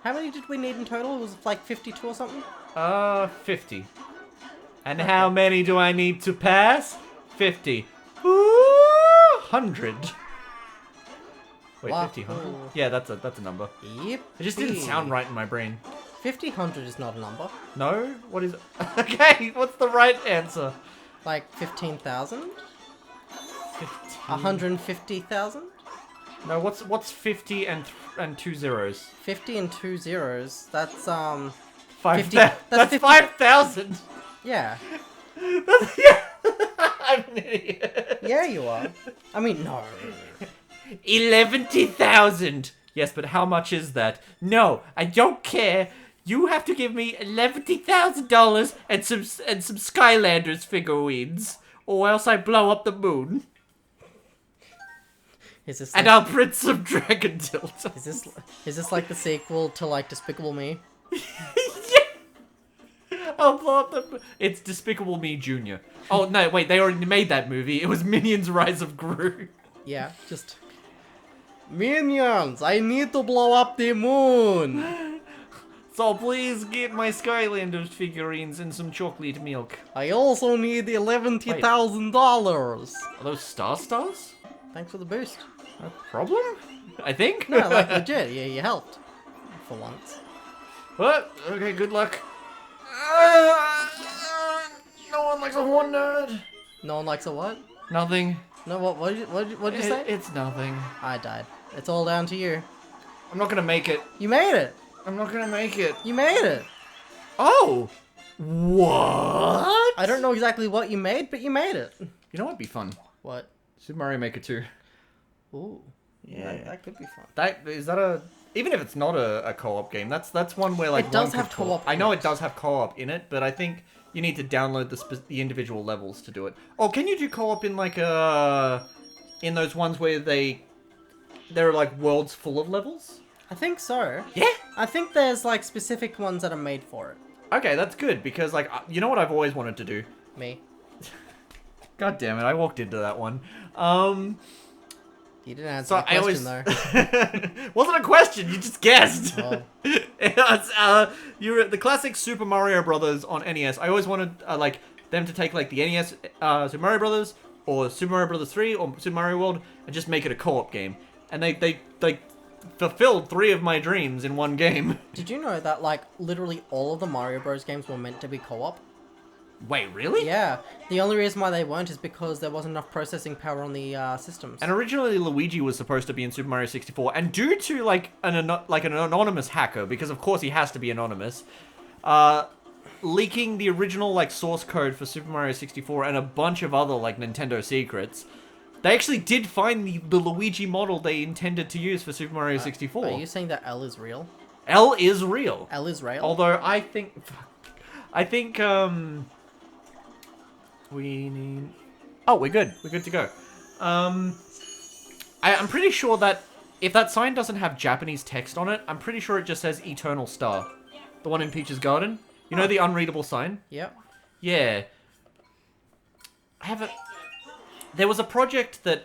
How many did we need in total? It was like 52 or something? 50. And how many do I need to pass? 50. Ooh, 100. Wait, Wow. 50, 100? Yeah, that's a number. Yep. It just didn't sound right in my brain. 50, 100 is not a number. No? What is it? Okay, what's the right answer? Like 15,000? 15. 150,000? No, what's 50 and two zeros? 50 and 2 zeros. That's 5. 50 That's that's 50 5,000. yeah. Yeah. I'm an idiot. Yeah, you are. I mean, no. 11,000. Yes, but how much is that? No, I don't care. You have to give me $11,000 and some Skylanders figurines, or else I blow up the moon. Is this And like, I'll print some Dragon Tilt. is this like the sequel to like Despicable Me? I'll blow up the. It's Despicable Me Jr. Oh no, wait, they already made that movie. It was Minions: Rise of Gru. Yeah, just Minions, I need to blow up the moon. So please get my Skylanders figurines and some chocolate milk. I also need $11,000. Are those stars? Thanks for the boost. No problem? I think? No, like legit, yeah, you helped. For once. What? Okay, good luck. No one likes a horn nerd. No one likes a what? Nothing. No, what'd you say? It's nothing. I died. It's all down to you. I'm not gonna make it. You made it! I'm not gonna make it. You made it! Oh! What? I don't know exactly what you made, but you made it. You know what'd be fun? What? Super Mario Maker 2. Ooh. Yeah. That could be fun. Is that a... Even if it's not a co-op game, that's one where like It does one have could co-op I know in it it. does have co-op in it, but I think you need to download the individual levels to do it. Oh, can you do co-op in like in those ones where there are like worlds full of levels? I think so. Yeah. I think there's like specific ones that are made for it. Okay, that's good because like you know what I've always wanted to do. Me. God damn it! I walked into that one. You didn't answer So the I question always wasn't a question. You just guessed. though. It's, you're the classic Super Mario Brothers on NES. I always wanted like them to take like the NES Super Mario Brothers or Super Mario Brothers 3 or Super Mario World and just make it a co-op game. And they fulfilled 3 of my dreams in one game. Did you know that like literally all of the Mario Bros games were meant to be co-op? Wait, really? Yeah. The only reason why they weren't is because there wasn't enough processing power on the systems. And originally Luigi was supposed to be in Super Mario 64, and due to like an anonymous hacker, because of course he has to be anonymous, leaking the original like source code for Super Mario 64 and a bunch of other like Nintendo secrets, they actually did find the Luigi model they intended to use for Super Mario 64. Are you saying that L is real? L is real. L is real? Although I think we need... Oh, we're good. We're good to go. I'm pretty sure that if that sign doesn't have Japanese text on it, I'm pretty sure it just says Eternal Star. The one in Peach's Garden. You know the unreadable sign? Yep. Yeah. I have a... There was a project that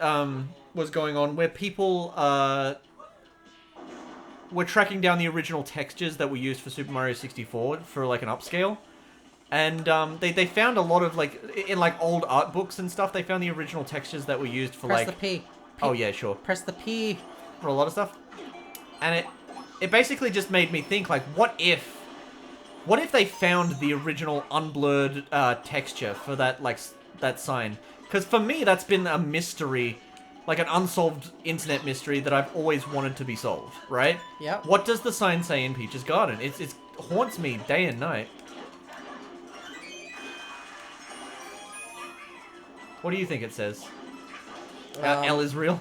was going on where people were tracking down the original textures that were used for Super Mario 64 for like an upscale. And they found a lot of like in like old art books and stuff. They found the original textures that were used for Press like. the P. Oh yeah, sure. Press the P. For a lot of stuff, and it basically just made me think like, what if they found the original unblurred texture for that like that sign? Because for me, that's been a mystery, like an unsolved internet mystery that I've always wanted to be solved. Right? Yep. What does the sign say in Peach's Garden? It haunts me day and night. What do you think it says? L is real?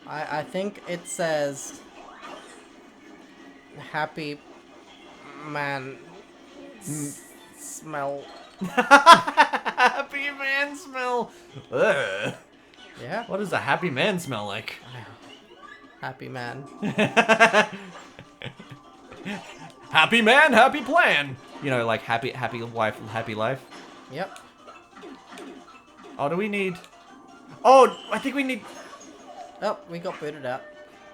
I think it says... Happy... Man... Smell... Happy man smell. Ugh. Yeah? What does a happy man smell like? Happy man. Happy man, happy plan. You know, like happy wife, happy life. Yep. Oh, do we need... Oh, I think we need... Oh, we got booted out.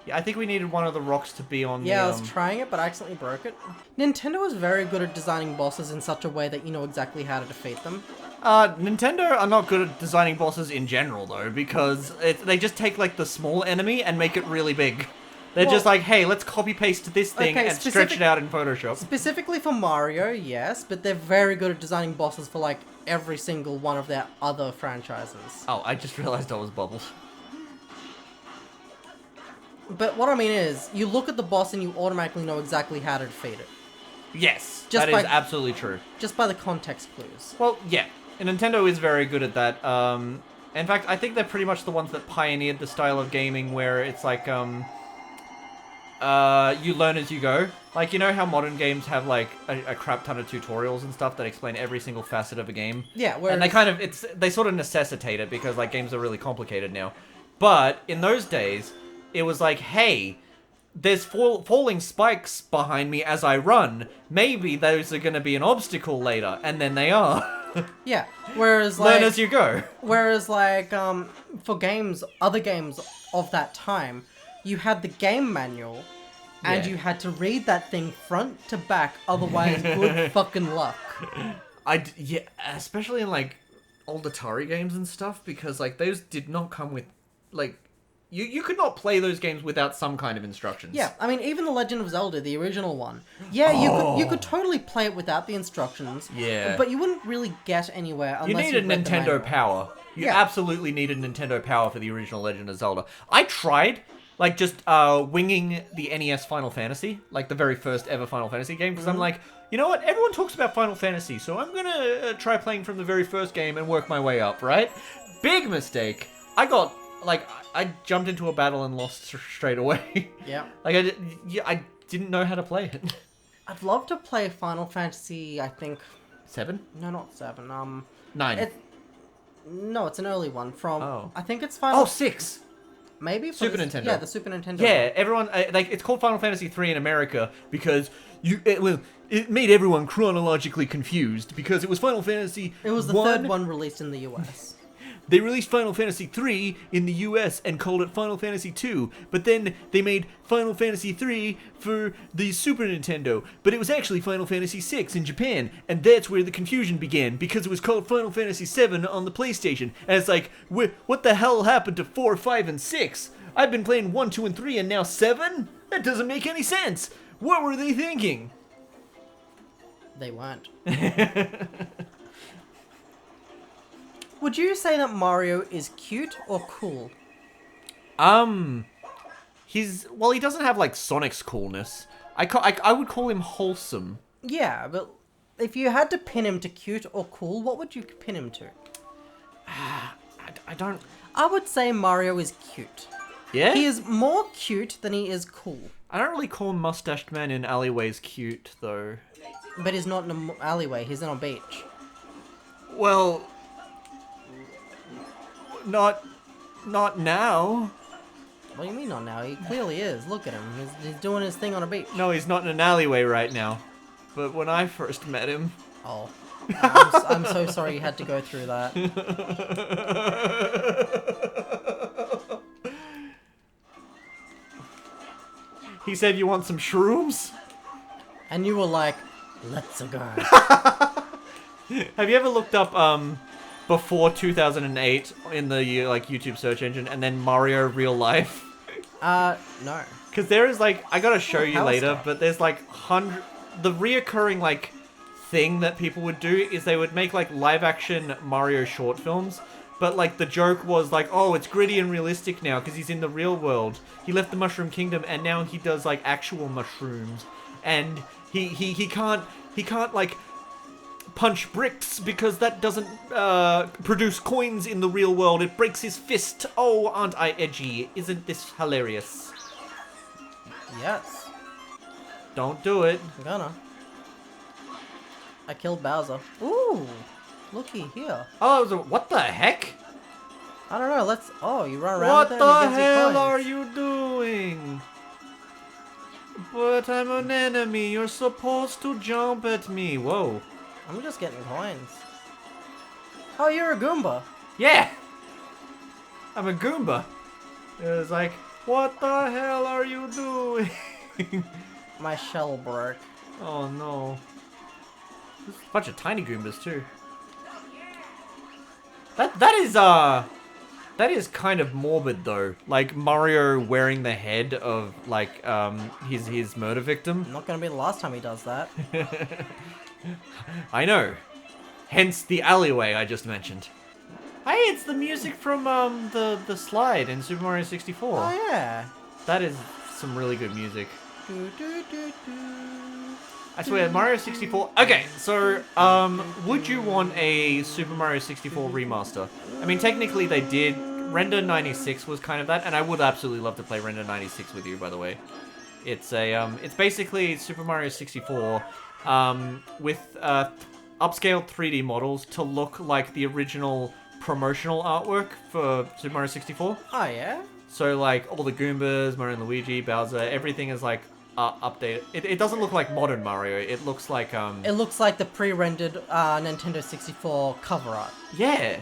Yeah, I think we needed one of the rocks to be on Yeah, the, I was trying it, but I accidentally broke it. Nintendo is very good at designing bosses in such a way that you know exactly how to defeat them. Nintendo are not good at designing bosses in general, though, because they just take, like, the small enemy and make it really big. They're just like, hey, let's copy-paste this thing and stretch it out in Photoshop. Specifically for Mario, yes, but they're very good at designing bosses for, like, every single one of their other franchises. Oh, I just realized I was bubbled. But what I mean is, you look at the boss and you automatically know exactly how to defeat it. Yes, Just that by- is absolutely true. Just by the context clues. Well, yeah, and Nintendo is very good at that. In fact, I think they're pretty much the ones that pioneered the style of gaming where it's like, you learn as you go. Like, you know how modern games have, like, a crap ton of tutorials and stuff that explain every single facet of a game? Yeah, whereas... And they sort of necessitate it because, like, games are really complicated now. But, in those days, it was like, hey, there's falling spikes behind me as I run. Maybe those are going to be an obstacle later. And then they are. Yeah, whereas, like... Learn as you go. Whereas, like, for games, other games of that time, you had the game manual, and you had to read that thing front to back, otherwise good fucking luck. Yeah, especially in, like, old Atari games and stuff, because, like, those did not come with, like... You could not play those games without some kind of instructions. Yeah, I mean, even The Legend of Zelda, the original one. Yeah, you could totally play it without the instructions. Yeah. But you wouldn't really get anywhere unless You needed read the Nintendo manual. Power. You absolutely needed Nintendo Power for the original Legend of Zelda. I tried, like, just winging the NES Final Fantasy, like the very first ever Final Fantasy game, because I'm like, you know what? Everyone talks about Final Fantasy, so I'm gonna try playing from the very first game and work my way up, right? Big mistake. I jumped into a battle and lost straight away. Yeah. Like, I didn't know how to play it. I'd love to play Final Fantasy, I think... 7? No, not 7. 9. No, it's an early one from... Oh. I think it's Final... Oh, 6! Maybe? Super Nintendo. Yeah, the Super Nintendo. Yeah, everyone... it's called Final Fantasy 3 in America because it made everyone chronologically confused because it was Final Fantasy It was the third one released in the US. They released Final Fantasy 3 in the US and called it Final Fantasy 2, but then they made Final Fantasy 3 for the Super Nintendo, but it was actually Final Fantasy 6 in Japan, and that's where the confusion began, because it was called Final Fantasy 7 on the PlayStation, and it's like, what the hell happened to 4, 5, and 6? I've been playing 1, 2, and 3, and now 7? That doesn't make any sense! What were they thinking? They weren't. Would you say that Mario is cute or cool? He doesn't have, like, Sonic's coolness. I would call him wholesome. Yeah, but if you had to pin him to cute or cool, what would you pin him to? I don't... I would say Mario is cute. Yeah? He is more cute than he is cool. I don't really call mustached men in alleyways cute, though. But he's not in an alleyway, he's in a beach. Well... Not now. What do you mean not now? He clearly is. Look at him. He's doing his thing on a beach. No, he's not in an alleyway right now. But when I first met him... Oh. I'm so sorry you had to go through that. He said, you want some shrooms? And you were like, let's go. Have you ever looked up, before 2008 in the, like, YouTube search engine, and then Mario Real Life? No. Because there is, like, I gotta show you Power later, stuff. but there's, like, the reoccurring, like, thing that people would do is they would make, like, live-action Mario short films, but, like, the joke was, like, oh, it's gritty and realistic now, because he's in the real world. He left the Mushroom Kingdom, and now he does, like, actual mushrooms. And he can't, like, punch bricks because that doesn't produce coins in the real world. It breaks his fist. Oh, aren't I edgy? Isn't this hilarious? Yes. Don't do it. I'm gonna. I killed Bowser. Ooh. Looky here. Oh, what the heck? I don't know. Let's... Oh, you run around What with it the and it gives you hell coins. are you doing? But I'm an enemy. You're supposed to jump at me. Whoa. I'm just getting coins. Oh, you're a Goomba. Yeah! I'm a Goomba. It was like, What the hell are you doing? My shell broke. Oh no. There's a bunch of tiny Goombas too. That is kind of morbid though. Like Mario wearing the head of like his murder victim. Not gonna be the last time he does that. I know. Hence the alleyway I just mentioned. Hey, it's the music from the slide in Super Mario 64. Oh yeah. That is some really good music. Do, do, do, do. I swear, Mario 64... Okay, so, would you want a Super Mario 64 remaster? I mean, technically they did. Render 96 was kind of that, and I would absolutely love to play Render 96 with you, by the way. It's a, it's basically Super Mario 64, with, upscaled 3D models to look like the original promotional artwork for Super Mario 64. Oh yeah. So, like, all the Goombas, Mario and Luigi, Bowser, everything is, like, updated. It doesn't look like modern Mario. It looks like, It looks like the pre-rendered Nintendo 64 cover art. Yeah,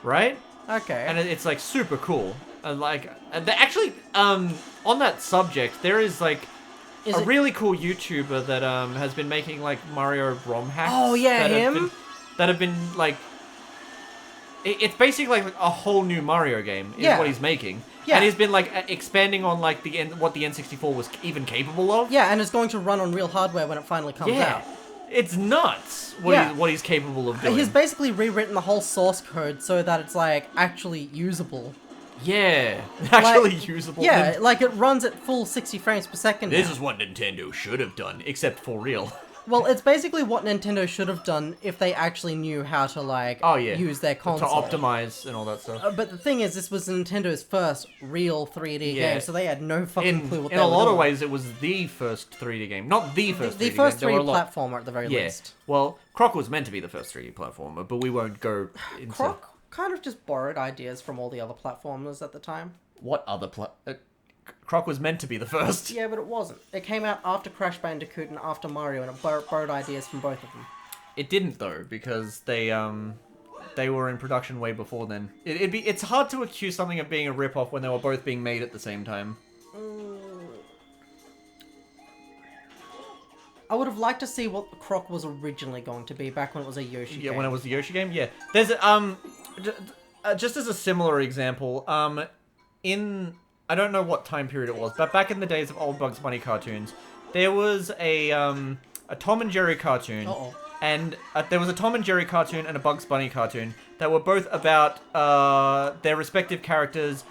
right? Okay. And it's, like, super cool. And, like, actually, on that subject, there is, like, Is a it- really cool YouTuber that, has been making, like, Mario ROM hacks. Oh, yeah, him? That have been, like... It's basically like a whole new Mario game is Yeah. what he's making. Yeah. And he's been like expanding on like what the N64 was even capable of. Yeah, and it's going to run on real hardware when it finally comes Yeah. out. It's nuts Yeah. what he's capable of doing. He's basically rewritten the whole source code so that it's like actually usable. Yeah. Actually Like- usable. Yeah, like it runs at full 60 frames per second. This now. is what Nintendo should have done, except for real. Well, it's basically what Nintendo should have done if they actually knew how to like Oh yeah. use their console. To optimize and all that stuff. But the thing is, this was Nintendo's first real 3D Yeah. game, so they had no fucking clue what In they a were lot of doing. ways, it was the first 3D game. Not the first 3D The first game. There were 3D a lot- platformer at the very Yeah. least. Well, Croc was meant to be the first 3D platformer, but we won't go into... Croc kind of just borrowed ideas from all the other platformers at the time. What other Croc was meant to be the first. Yeah, but it wasn't. It came out after Crash Bandicoot and after Mario, and it borrowed ideas from both of them. It didn't though, because they were in production way before then. It's hard to accuse something of being a rip-off when they were both being made at the same time. I would have liked to see what Croc was originally going to be back when it was a Yoshi Yeah, game. when it was the Yoshi game. Yeah, there's just as a similar example, I don't know what time period it was, but back in the days of old Bugs Bunny cartoons, there was a Tom and Jerry cartoon. Uh-oh. And there was a Tom and Jerry cartoon and a Bugs Bunny cartoon that were both about their respective characters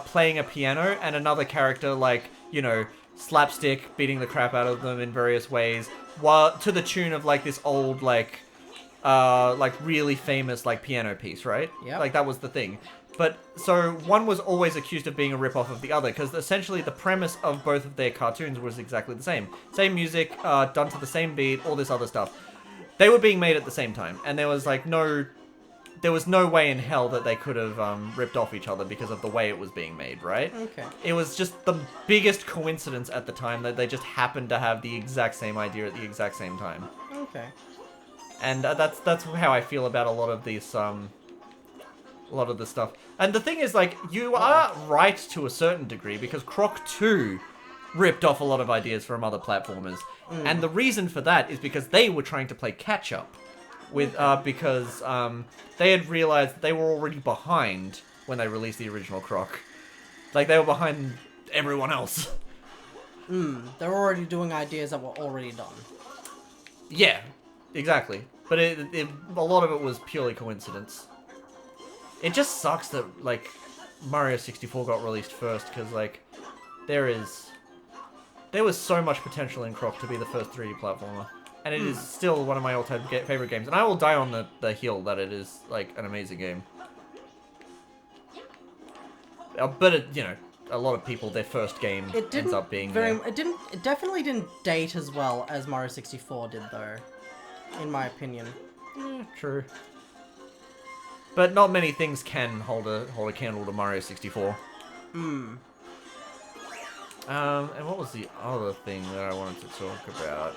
playing a piano and another character, like, you know, slapstick, beating the crap out of them in various ways, while to the tune of, like, this old, like really famous, like, piano piece, right? Yep. Like, that was the thing. But, so, one was always accused of being a rip-off of the other, because essentially the premise of both of their cartoons was exactly the same. Same music, done to the same beat, all this other stuff. They were being made at the same time, and there was, like, there was no way in hell that they could have ripped off each other because of the way it was being made, right? Okay. It was just the biggest coincidence at the time that they just happened to have the exact same idea at the exact same time. Okay. And that's how I feel about a lot of these, a lot of the stuff. And the thing is, like, you are right to a certain degree, because Croc 2 ripped off a lot of ideas from other platformers. And the reason for that is because they were trying to play catch-up. Because they had realized that they were already behind when they released the original Croc. Like, they were behind everyone else. They're already doing ideas that were already done. Yeah, exactly. But a lot of it was purely coincidence. It just sucks that, like, Mario 64 got released first, because, like, there was so much potential in Croc to be the first 3D platformer. And it is still one of my all-time favorite games. And I will die on the hill that it is, like, an amazing game. But, you know, a lot of people, their first game ends up being It definitely didn't date as well as Mario 64 did, though. In my opinion. True. But not many things can hold a candle to Mario 64. And what was the other thing that I wanted to talk about?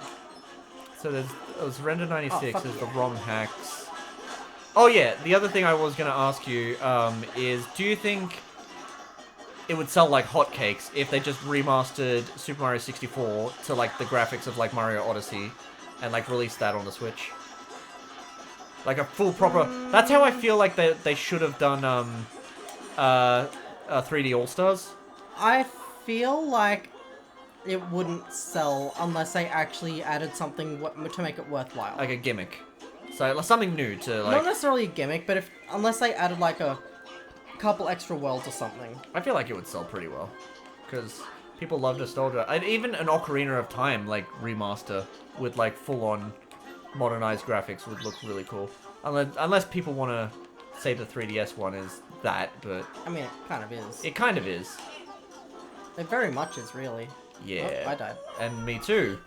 So there's Render 96, there's the ROM hacks. Oh yeah, the other thing I was going to ask you is, do you think it would sell like hotcakes if they just remastered Super Mario 64 to like the graphics of like Mario Odyssey and like released that on the Switch. Like a full proper... That's how I feel like they should have done 3D All-Stars. I feel like it wouldn't sell unless they actually added something to make it worthwhile. Like a gimmick. So like, something new to like... Not necessarily a gimmick, but unless they added like a couple extra worlds or something. I feel like it would sell pretty well. Because people love nostalgia. And even an Ocarina of Time like remaster with like full-on modernized graphics would look really cool. Unless people want to say the 3DS one is that, but... I mean, it kind of is. It kind of is. It very much is, really. Yeah. Oh, I died. And me too.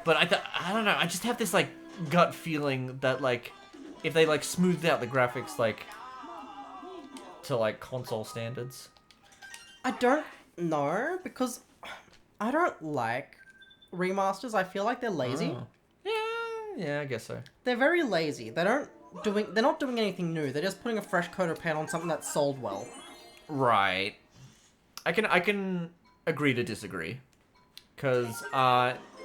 But I don't know, I just have this, like, gut feeling that, like, if they, like, smoothed out the graphics, like, to, like, console standards. I don't know, because I don't like remasters. I feel like they're lazy. Oh. Yeah, I guess so. They're very lazy. They're not doing anything new. They're just putting a fresh coat of paint on something that's sold well. Right. I can agree to disagree. Because,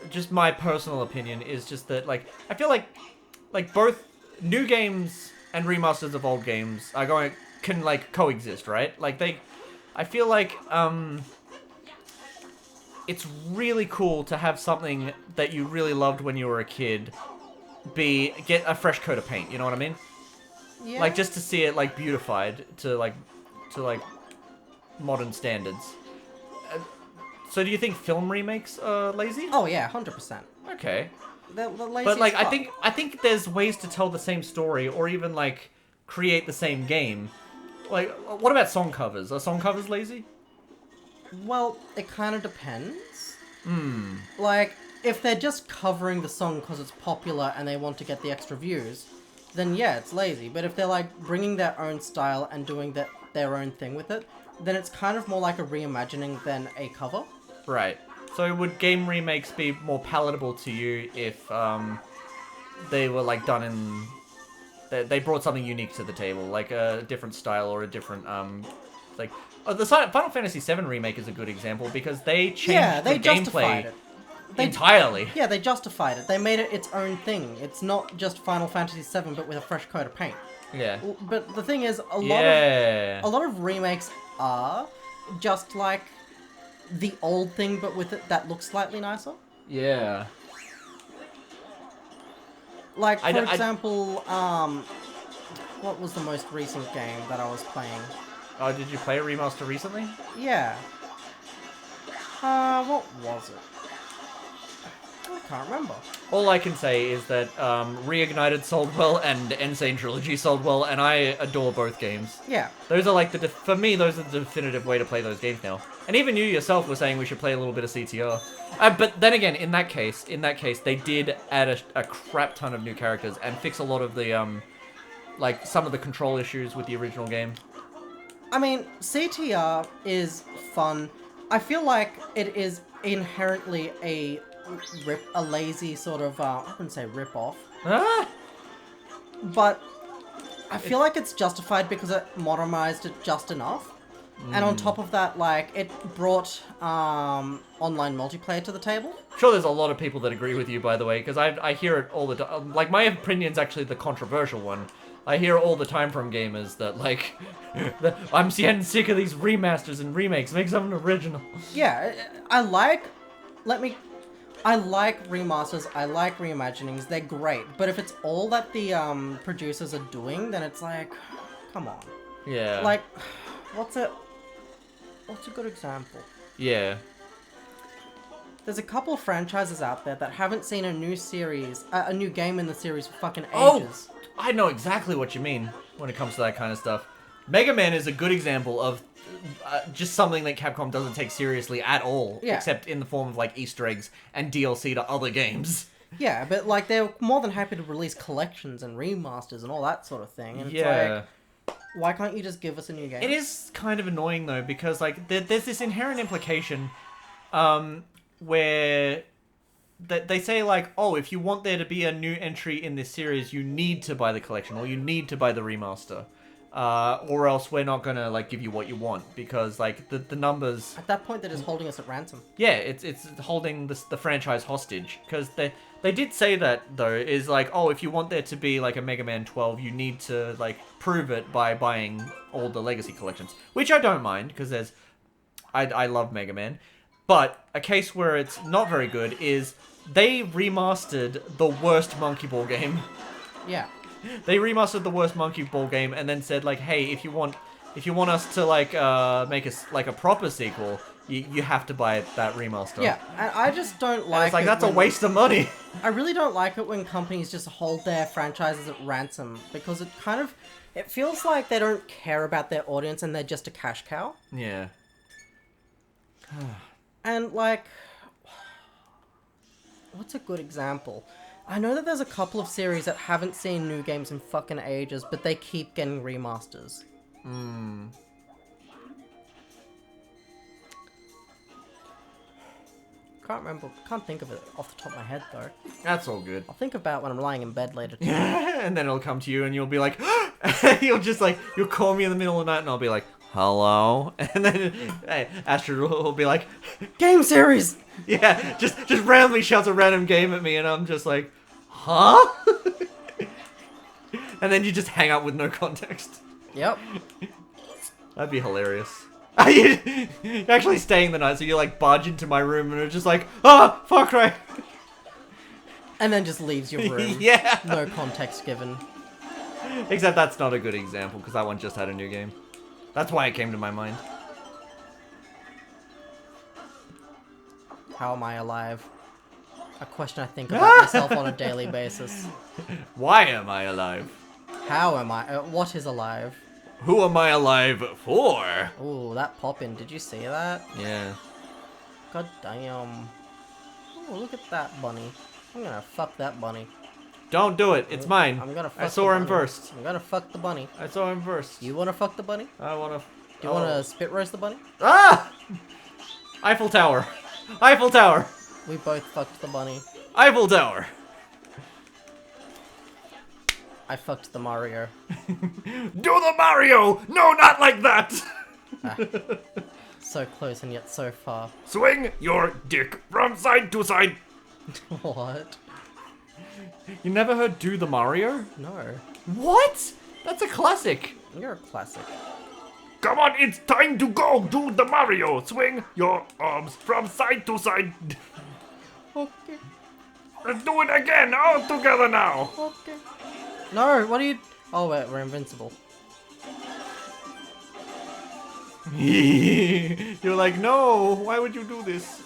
just my personal opinion is just that, like, I feel like both new games and remasters of old games can, like, coexist, right? Like, I feel like, it's really cool to have something that you really loved when you were a kid get a fresh coat of paint, you know what I mean? Yeah. Like, just to see it, like, beautified to modern standards. So do you think film remakes are lazy? Oh yeah, 100%. Okay. They're lazy. But, like, as fuck. I think there's ways to tell the same story or even, like, create the same game. Like, what about song covers? Are song covers lazy? Well, it kind of depends. Like, if they're just covering the song because it's popular and they want to get the extra views, then yeah, it's lazy. But if they're, like, bringing their own style and doing their own thing with it, then it's kind of more like a reimagining than a cover. Right. So would game remakes be more palatable to you if they were, like, done in... They brought something unique to the table, like a different style or a different, like... the Final Fantasy VII Remake is a good example because they changed the gameplay entirely. Yeah, they justified it. They made it its own thing. It's not just Final Fantasy VII, but with a fresh coat of paint. Yeah. But the thing is, a lot of remakes are just like the old thing, but with it that looks slightly nicer. Yeah. Like, for example, what was the most recent game that I was playing? Oh, did you play a remaster recently? Yeah. What was it? I can't remember. All I can say is that Reignited sold well and Insane Trilogy sold well, and I adore both games. Yeah. Those are like for me, those are the definitive way to play those games now. And even you yourself were saying we should play a little bit of CTR. But then again, in that case, they did add a crap ton of new characters and fix a lot of the like some of the control issues with the original game. I mean, CTR is fun. I feel like it is inherently a lazy sort of, I wouldn't say rip-off. Ah! But I feel like it's justified because it modernized it just enough. And on top of that, like, it brought online multiplayer to the table. Sure, there's a lot of people that agree with you, by the way, because I hear it all the time. Like, my opinion's actually the controversial one. I hear all the time from gamers that, like, I'm getting sick of these remasters and remakes. Make something original. Yeah, I like remasters, I like reimaginings, they're great. But if it's all that the producers are doing, then it's like, come on. Yeah. Like, what's a good example? Yeah. There's a couple of franchises out there that haven't seen a new series, a new game in the series for fucking ages. Oh, I know exactly what you mean when it comes to that kind of stuff. Mega Man is a good example of just something that Capcom doesn't take seriously at all, except in the form of like Easter eggs and DLC to other games. Yeah, but like they're more than happy to release collections and remasters and all that sort of thing. And it's like, why can't you just give us a new game? It is kind of annoying though, because like there's this inherent implication where they say like, oh, if you want there to be a new entry in this series, you need to buy the collection or you need to buy the remaster. or else we're not gonna like give you what you want because like the numbers. At that point, they're just holding us at ransom. Yeah, it's holding the franchise hostage because they did say that though is like, oh, if you want there to be like a Mega Man 12, you need to like prove it by buying all the Legacy collections, which I don't mind because I love Mega Man, but a case where it's not very good is they remastered the worst Monkey Ball game. Yeah. They remastered the worst Monkey Ball game and then said like, hey, if you want us to like make a proper sequel, you have to buy that remaster. Yeah, and I just don't like. It's like that's a waste of money. I really don't like it when companies just hold their franchises at ransom because it feels like they don't care about their audience and they're just a cash cow. Yeah. And like, what's a good example? I know that there's a couple of series that haven't seen new games in fucking ages, but they keep getting remasters. Can't think of it off the top of my head though. That's all good. I'll think about when I'm lying in bed later tonight. And then it'll come to you and you'll be like, you'll call me in the middle of the night and I'll be like, hello? And then hey, Astrid will be like, Game series! yeah, just randomly shouts a random game at me and I'm just like, huh? And then you just hang out with no context. Yep. That'd be hilarious. You're actually staying the night, so you like barge into my room and it's just like, oh, fuck right. And then just leaves your room. Yeah. No context given. Except that's not a good example, because that one just had a new game. That's why it came to my mind. How am I alive? A question I think about myself on a daily basis. Why am I alive? How am I? What is alive? Who am I alive for? Ooh, that pop-in. Did you see that? Yeah. God damn. Ooh, look at that bunny. I'm gonna fuck that bunny. Don't do it. It's mine. I'm gonna fuck I saw the him bunny. first. I'm gonna fuck the bunny. I saw him first. You wanna fuck the bunny? I wanna... Do you wanna spit roast the bunny? Ah! Eiffel Tower. Eiffel Tower. We both fucked the bunny. Eiffel Tower. I fucked the Mario. Do the Mario! No, not like that! Ah. So close and yet so far. Swing your dick from side to side. What? You never heard Do the Mario? No. What? That's a classic. You're a classic. Come on, it's time to go do the Mario. Swing your arms from side to side. Okay. Let's do it again, all together now. Okay. No, what are you... Oh, wait, we're invincible. You're like, no, why would you do this?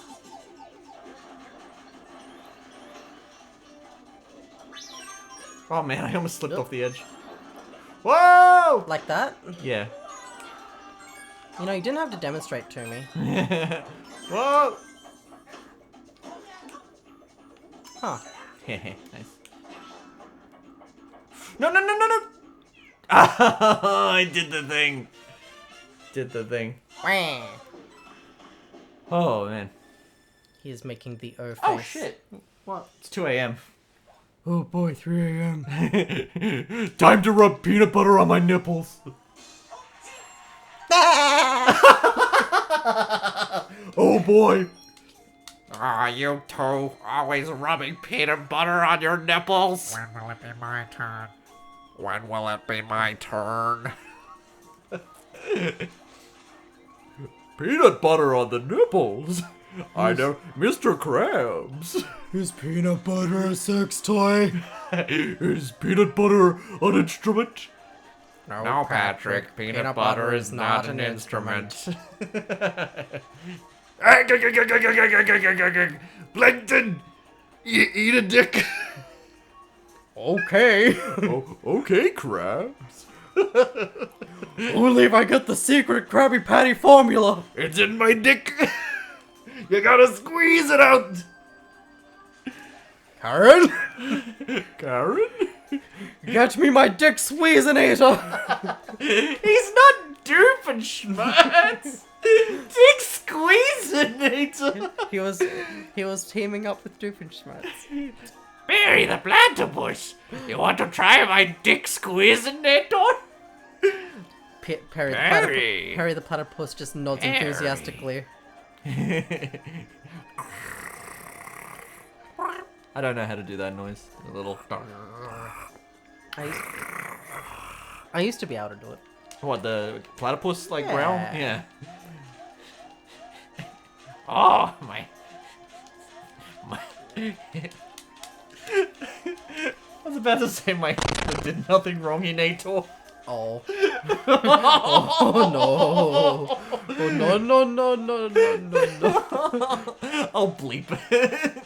Oh man, I almost slipped off the edge. Whoa! Like that? Yeah. You know, you didn't have to demonstrate to me. Whoa! Huh. Nice. No, no, no, no, no! I did the thing. Did the thing. Wah. Oh, man. He is making the O face. Oh, shit. What? It's 2 a.m. Oh boy, 3 a.m. Time to rub peanut butter on my nipples. Oh, boy. Ah, you two, always rubbing peanut butter on your nipples. When will it be my turn? When will it be my turn? Peanut butter on the nipples? I know, Mr. Krabs. Is peanut butter a sex toy? Is peanut butter an instrument? No, Patrick, peanut butter is not an instrument. Plankton, you eat a dick. Okay. Oh, okay, Krabs. Only if I get the secret Krabby Patty formula. It's in my dick. You gotta squeeze it out. Karen? Karen? Get me my dick squeezinator. He's not Doofenshmirtz. Dick Squeezinator. He was teaming up with Doofenshmirtz. Barry the Platypus. You want to try my Dick Squeezinator? Perry the Perry. Perry the platypus just nods enthusiastically. I don't know how to do that noise. A little. I used to be able to do it. What, the platypus like growl? Yeah. Oh my. I was about to say my did nothing wrong in Ator. Oh. Oh no. Oh no no no no no no. I'll bleep it.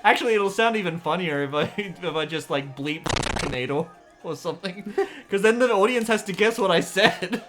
Actually, it'll sound even funnier if I just like bleep Nato or something, because then the audience has to guess what I said.